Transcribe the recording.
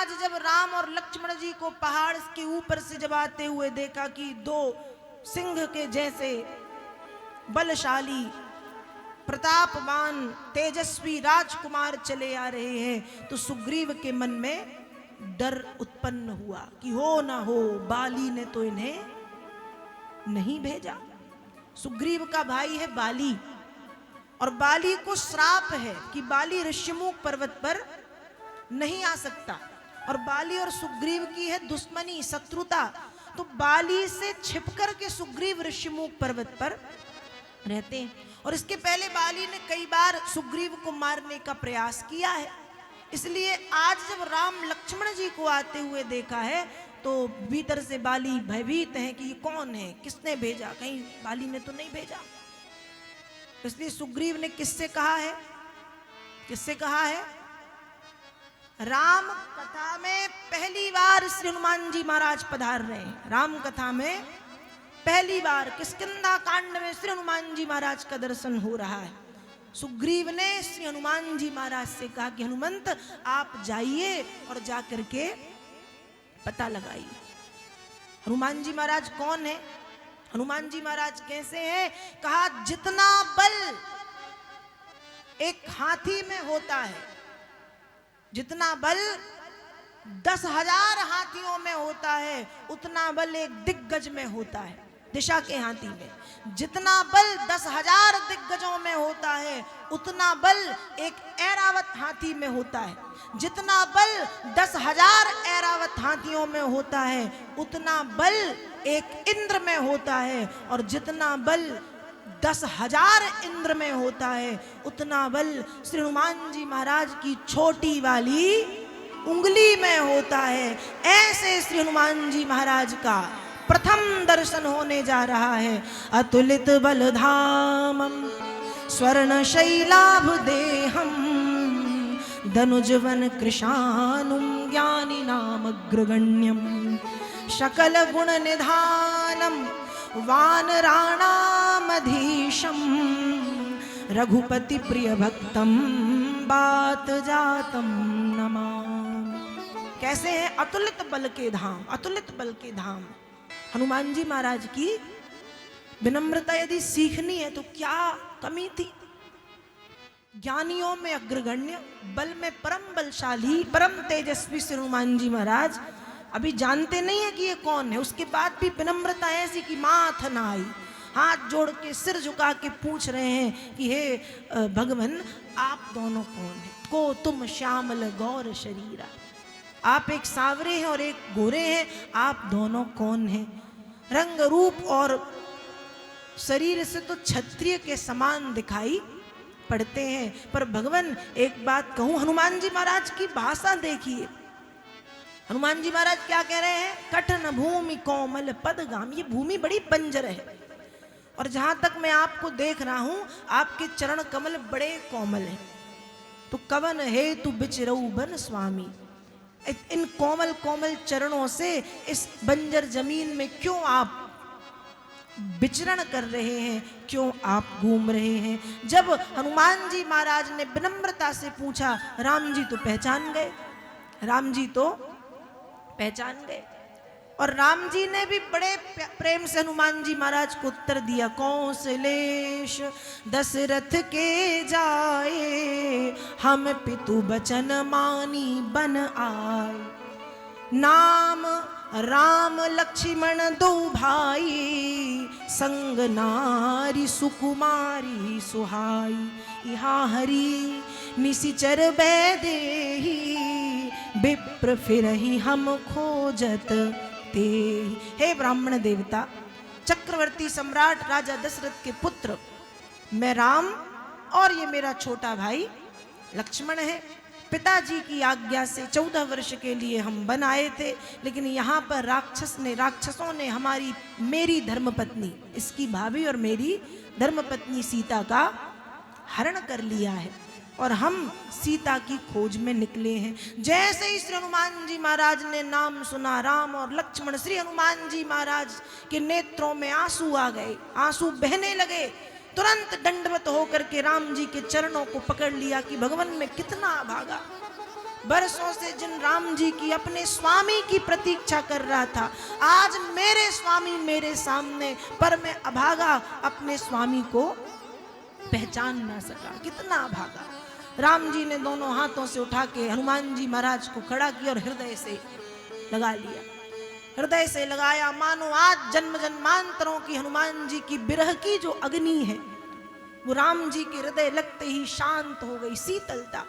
आज जब राम और लक्ष्मण जी को पहाड़ के ऊपर से जब आते हुए देखा कि दो सिंह के जैसे बलशाली प्रतापवान तेजस्वी राजकुमार चले आ रहे हैं, तो सुग्रीव के मन में डर उत्पन्न हुआ कि हो ना हो बाली ने तो इन्हें नहीं भेजा। सुग्रीव का भाई है बाली, और बाली को श्राप है कि बाली ऋष्यमुख पर्वत पर नहीं आ सकता, और बाली और सुग्रीव की है दुश्मनी, शत्रुता। तो बाली से छिपकर के सुग्रीव ऋष्यमुख पर्वत पर रहते हैं। और इसके पहले बाली ने कई बार सुग्रीव को मारने का प्रयास किया है। इसलिए आज जब राम लक्ष्मण जी को आते हुए देखा है तो भीतर से बाली भयभीत है कि ये कौन है, किसने भेजा, कहीं बाली ने तो नहीं भेजा। इसलिए सुग्रीव ने किससे कहा है, किससे कहा है? राम कथा में पहली बार श्री हनुमान जी महाराज पधार रहे हैं। राम कथा में पहली बार किष्किंधा कांड में श्री हनुमान जी महाराज का दर्शन हो रहा है। सुग्रीव ने श्री हनुमान जी महाराज से कहा कि हनुमंत आप जाइए और जाकर के पता लगाइए। हनुमान जी महाराज कौन है, हनुमान जी महाराज कैसे हैं? कहा जितना बल एक हाथी में होता है, जितना बल 10,000 हाथियों में होता है, उतना बल एक दिग्गज में होता है। दिशा के हाथी में जितना बल 10,000 दिग्गजों में होता है, उतना बल एक ऐरावत हाथी में होता है। जितना बल 10,000 ऐरावत हाथियों में होता है, उतना बल एक इंद्र में होता है। और जितना बल 10,000 इंद्र में होता है, उतना बल श्री हनुमान जी महाराज की छोटी वाली उंगली में होता है। ऐसे श्री हनुमान जी महाराज का प्रथम दर्शन होने जा रहा है। अतुलित बलधामम स्वर्ण शैलाभ देहम धनुजवन कृशानुम ज्ञानी नाम अग्रगण्यम शकल गुण निधानम वानराणामधीशम रघुपति प्रिय भक्तम बात जातम नमामि। कैसे हैं? अतुलित बल के धाम, अतुलित बल के धाम। हनुमान जी महाराज की विनम्रता यदि सीखनी है तो क्या कमी थी? ज्ञानियों में अग्रगण्य, बल में परम बलशाली, परम तेजस्वी श्री हनुमान जी महाराज अभी जानते नहीं है कि ये कौन है। उसके बाद भी विनम्रता ऐसी कि माथ न आई, हाथ जोड़ के सिर झुका के पूछ रहे हैं कि हे भगवान आप दोनों कौन है? को तुम श्यामल गौर शरीरा, आप एक सांवरे हैं और एक गोरे हैं, आप दोनों कौन हैं? रंग रूप और शरीर से तो क्षत्रिय के समान दिखाई पड़ते हैं, पर भगवान एक बात कहूं, हनुमान जी महाराज की भाषा देखिए। हनुमान जी महाराज क्या कह रहे हैं? कठिन भूमि कोमल पदगाम। ये भूमि बड़ी बंजर है, और जहां तक मैं आपको देख रहा हूं आपके चरण कमल बड़े कोमल हैं। तो कवन हेतु बिचरऊ बन स्वामी, इन कोमल कोमल चरणों से इस बंजर जमीन में क्यों आप विचरण कर रहे हैं, क्यों आप घूम रहे हैं? जब हनुमान जी महाराज ने विनम्रता से पूछा, राम जी तो पहचान गए, राम जी तो पहचान गए। और राम जी ने भी बड़े प्रेम से हनुमान जी महाराज को उत्तर दिया, कौशलेश दशरथ के जाए हम पितु बचन मानी बन आए। नाम राम लक्ष्मण दो भाई संग नारी सुकुमारी सुहाई। यहाँ हरि निशिचर बैदेही विप्र फिरहि हम खोजत ते। हे ब्राह्मण देवता, चक्रवर्ती सम्राट राजा दशरथ के पुत्र मैं राम और ये मेरा छोटा भाई लक्ष्मण है। पिताजी की आज्ञा से 14 वर्ष के लिए हम बन आए थे, लेकिन यहाँ पर राक्षसों ने मेरी धर्मपत्नी, इसकी भाभी और मेरी धर्मपत्नी सीता का हरण कर लिया है, और हम सीता की खोज में निकले हैं। जैसे ही श्री हनुमान जी महाराज ने नाम सुना राम और लक्ष्मण, श्री हनुमान जी महाराज के नेत्रों में आंसू आ गए, आंसू बहने लगे। तुरंत दंडवत होकर के राम जी के चरणों को पकड़ लिया कि भगवान मैं कितना भागा, बरसों से जिन राम जी की अपने स्वामी की प्रतीक्षा कर रहा था, आज मेरे स्वामी मेरे सामने, पर मैं अभागा अपने स्वामी को पहचान ना सका। कितना अभागा। राम जी ने दोनों हाथों से उठा के हनुमान जी महाराज को खड़ा किया और हृदय से लगा लिया। हृदय से लगाया, मानो आज जन्म जन्मांतरों की हनुमान जी की बिरह की जो अग्नि है वो राम जी के हृदय लगते ही शांत हो गई, शीतलता।